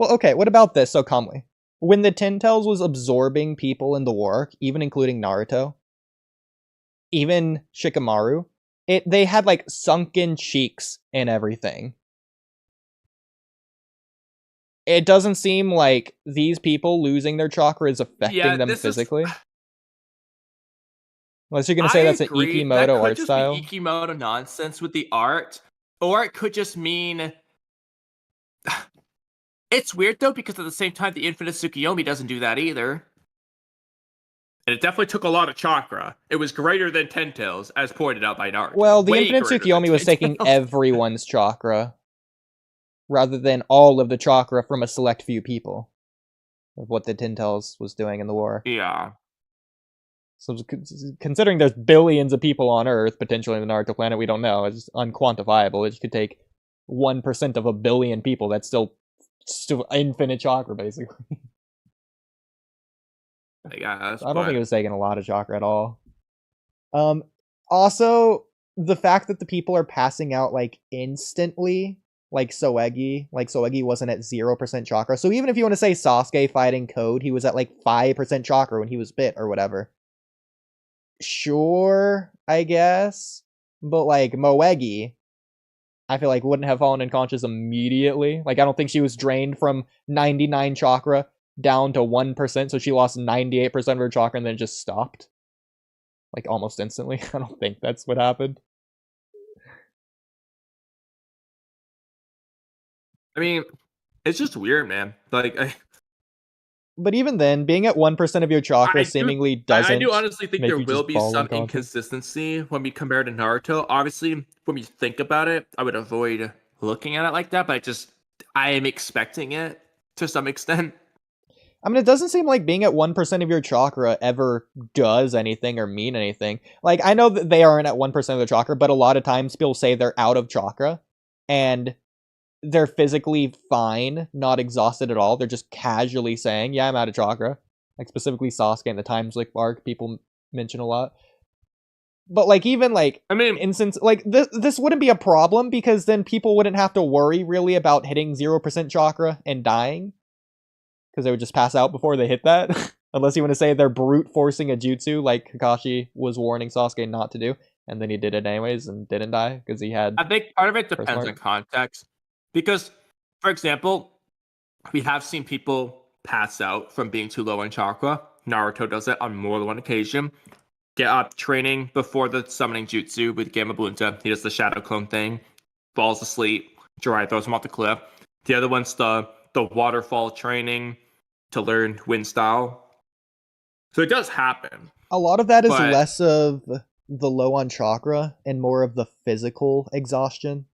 Well, okay, what about this? So, Kamui. When the Ten Tails was absorbing people in the war, even including Naruto, even Shikamaru, they had like sunken cheeks and everything. It doesn't seem like these people losing their chakra is affecting them physically. Unless you're gonna say that's an agree. That Ikimoto could art just style. be Ikimoto nonsense with the art, or it could just mean. It's weird though, because at the same time, the Infinite Tsukiyomi doesn't do that either. And it definitely took a lot of chakra. It was greater than Ten Tails, as pointed out by Naruto. Well, the Way Infinite greater than Tsukiyomi was taking Tails. everyone's chakra, rather than all of the chakra from a select few people. Of what the Ten Tails was doing in the war. Yeah. So considering there's billions of people on Earth, potentially in the Naruto planet, we don't know. It's unquantifiable. It could take 1% of a billion people. That's still infinite chakra, basically. I guess. I don't think it was taking a lot of chakra at all. Also, the fact that the people are passing out like instantly, like Soegi wasn't at 0% chakra. So even if you want to say Sasuke fighting Code, he was at like 5% chakra when he was bit or whatever. Sure, I guess. But like Moegi, I feel like wouldn't have fallen unconscious immediately. Like I don't think she was drained from 99 chakra down to 1%, so she lost 98% of her chakra and then just stopped. Like almost instantly. I don't think that's what happened. I mean, it's just weird, man. Like, but even then, being at 1% of your chakra seemingly doesn't. I do honestly think there will be some unconscious. inconsistency when we compare to Naruto. Obviously, when we think about it, I would avoid looking at it like that, but I am expecting it to some extent. I mean, it doesn't seem like being at 1% of your chakra ever does anything or mean anything. Like, I know that they aren't at 1% of their chakra, but a lot of times people say they're out of chakra, and they're physically fine, not exhausted at all. They're just casually saying, yeah, I'm out of chakra. Like, specifically Sasuke in the Time Slip arc, people mention a lot. But, like, even, like, I mean, instance, like, this wouldn't be a problem, because then people wouldn't have to worry, really, about hitting 0% chakra and dying. Because they would just pass out before they hit that. Unless you want to say they're brute forcing a jutsu, like Kakashi was warning Sasuke not to do. And then he did it anyways and didn't die, because he had... I think part of it depends on context. Because, for example, we have seen people pass out from being too low on chakra. Naruto does it on more than one occasion. Get up training before the summoning jutsu with Gamma Bunta. He does the shadow clone thing, falls asleep. Jiraiya throws him off the cliff. The other one's the waterfall training to learn wind style. So it does happen. A lot of that is less of the low on chakra and more of the physical exhaustion.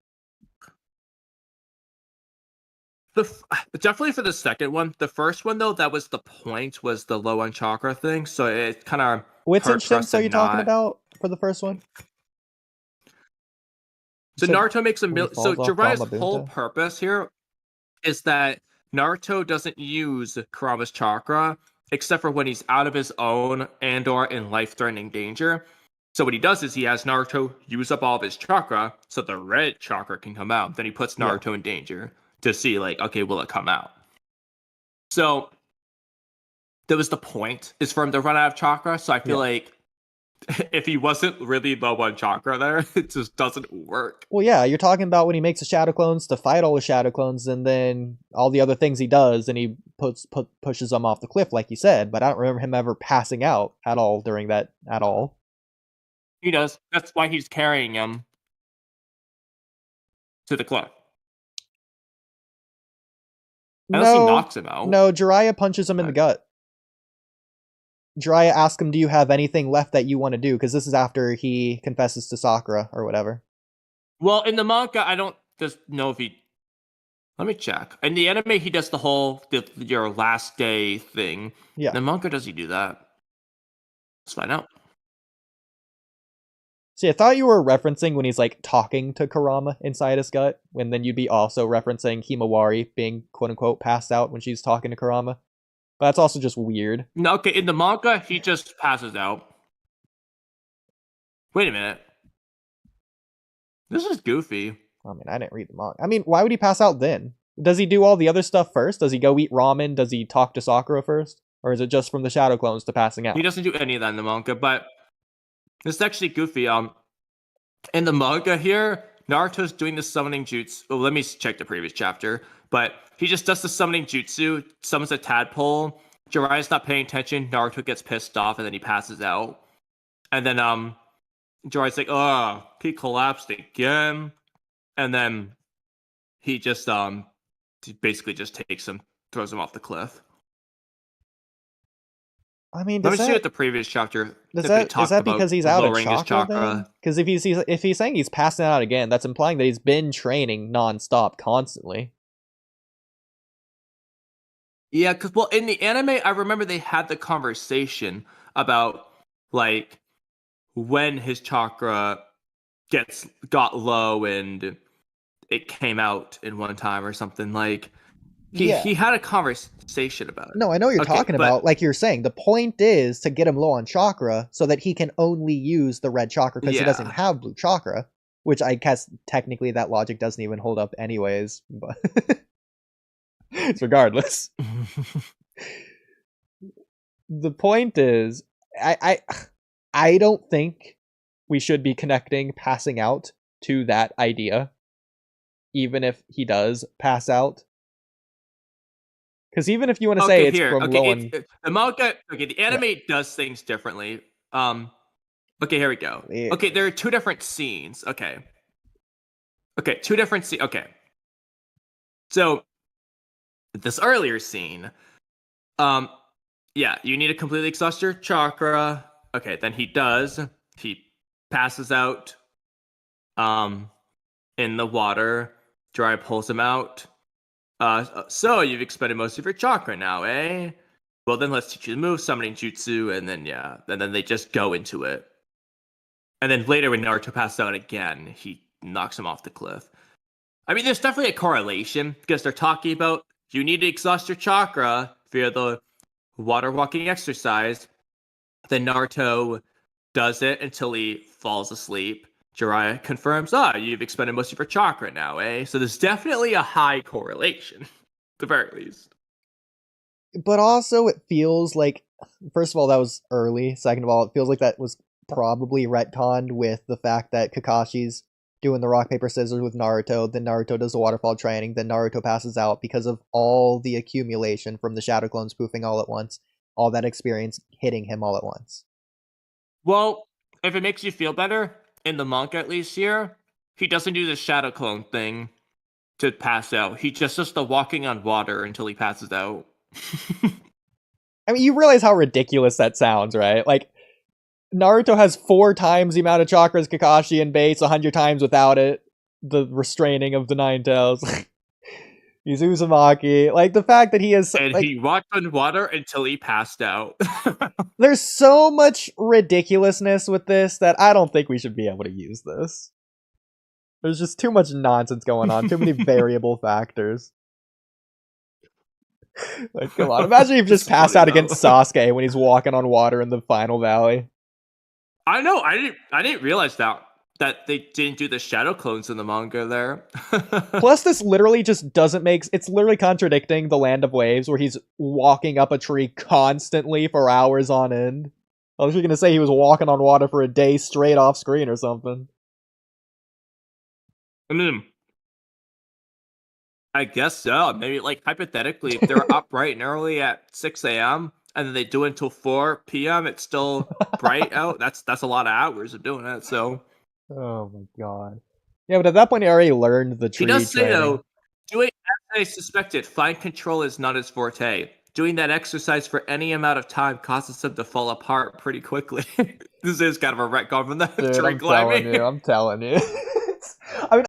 Definitely for the second one. The first one, though, that was the point, was the low on chakra thing. So it kind of... Which instance are you talking about for the first one? So Naruto makes a so Jiraiya's whole purpose here is that Naruto doesn't use Kurama's chakra except for when he's out of his own and or in life-threatening danger. So what he does is he has Naruto use up all of his chakra so the red chakra can come out. Then he puts Naruto in danger to see, like, okay, will it come out? So that was the point, is for him to run out of chakra. So I feel like if he wasn't really low on chakra there, it just doesn't work. Well, yeah, you're talking about when he makes the shadow clones to fight all the shadow clones, and then all the other things he does, and he pushes them off the cliff, like you said. But I don't remember him ever passing out at all during that at all. He does. That's why he's carrying him to the cliff. Unless he knocks him out. No, Jiraiya punches him in the gut. Jiraiya asks him, do you have anything left that you want to do? Because this is after he confesses to Sakura or whatever. Well, in the manga, I don't just know if he... Let me check. In the anime, he does the whole your last day thing. Yeah. In the manga, does he do that? Let's find out. See, I thought you were referencing when he's, like, talking to Kurama inside his gut, and then you'd be also referencing Himawari being, quote-unquote, passed out when she's talking to Kurama. But that's also just weird. No, okay, in the manga, he just passes out. Wait a minute. This is goofy. I mean, I didn't read the manga. I mean, why would he pass out then? Does he do all the other stuff first? Does he go eat ramen? Does he talk to Sakura first? Or is it just from the shadow clones to passing out? He doesn't do any of that in the manga, but it's actually goofy. In the manga here, Naruto's doing the summoning jutsu. Well, let me check the previous chapter. But he just does the summoning jutsu, summons a tadpole. Jiraiya's not paying attention. Naruto gets pissed off, and then he passes out. And then Jiraiya's like, "Oh, he collapsed again." And then he just basically just takes him, throws him off the cliff. I mean, let me see what the previous chapter. Is that because he's out of chakra? Because if he's saying he's passing out again, that's implying that he's been training nonstop, constantly. Yeah, because well, in the anime, I remember they had the conversation about like when his chakra got low and it came out in one time or something. Like he had a conversation about it. No, I know what you're talking about. Like you're saying, the point is to get him low on chakra so that he can only use the red chakra because he doesn't have blue chakra. Which I guess technically that logic doesn't even hold up anyways. But it's regardless. The point is, I don't think we should be connecting passing out to that idea, even if he does pass out. Because even if you want to say it's from low on... the manga, the anime does things differently. Okay, here we go. Yeah. Okay, there are two different scenes. Okay, two different scenes. Okay, so this earlier scene, you need to completely exhaust your chakra. Okay, then he does. He passes out in the water. Jiraiya pulls him out. So you've expended most of your chakra now, eh? Well, then let's teach you the move, summoning jutsu, and then they just go into it. And then later when Naruto passes out again, he knocks him off the cliff. I mean, there's definitely a correlation because they're talking about you need to exhaust your chakra via the water walking exercise. Then Naruto does it until he falls asleep. Jiraiya confirms, you've expended most of your chakra now, eh? So there's definitely a high correlation, at the very least. But also it feels like, first of all, that was early. Second of all, it feels like that was probably retconned with the fact that Kakashi's doing the rock, paper, scissors with Naruto, then Naruto does the waterfall training, then Naruto passes out because of all the accumulation from the shadow clones poofing all at once, all that experience hitting him all at once. Well, if it makes you feel better, in the manga at least here, he doesn't do the shadow clone thing to pass out. He just does the walking on water until he passes out. I mean, you realize how ridiculous that sounds, right? Like, Naruto has 4 times the amount of chakra as Kakashi and Bates, 100 times without it. The restraining of the Nine Tails. He's Uzumaki. Like, the fact that he is... And he walked on water until he passed out. There's so much ridiculousness with this that I don't think we should be able to use this. There's just too much nonsense going on. Too many variable factors. Like, come on. Imagine if you just passed out against Sasuke when he's walking on water in the final valley. I know. I didn't realize that they didn't do the shadow clones in the manga there. Plus, this literally just doesn't make... It's literally contradicting the Land of Waves, where he's walking up a tree constantly for hours on end. I was going to say he was walking on water for a day straight off screen or something. I guess so. Maybe, like, hypothetically, if they're up bright and early at 6 a.m., and then they do it until 4 p.m., it's still bright out. That's a lot of hours of doing that, so... Oh my god. Yeah, but at that point he already learned the tree. He does say, though, doing as I suspected, fine control is not his forte. Doing that exercise for any amount of time causes him to fall apart pretty quickly. This is kind of a retcon from the tree climbing. I'm telling you.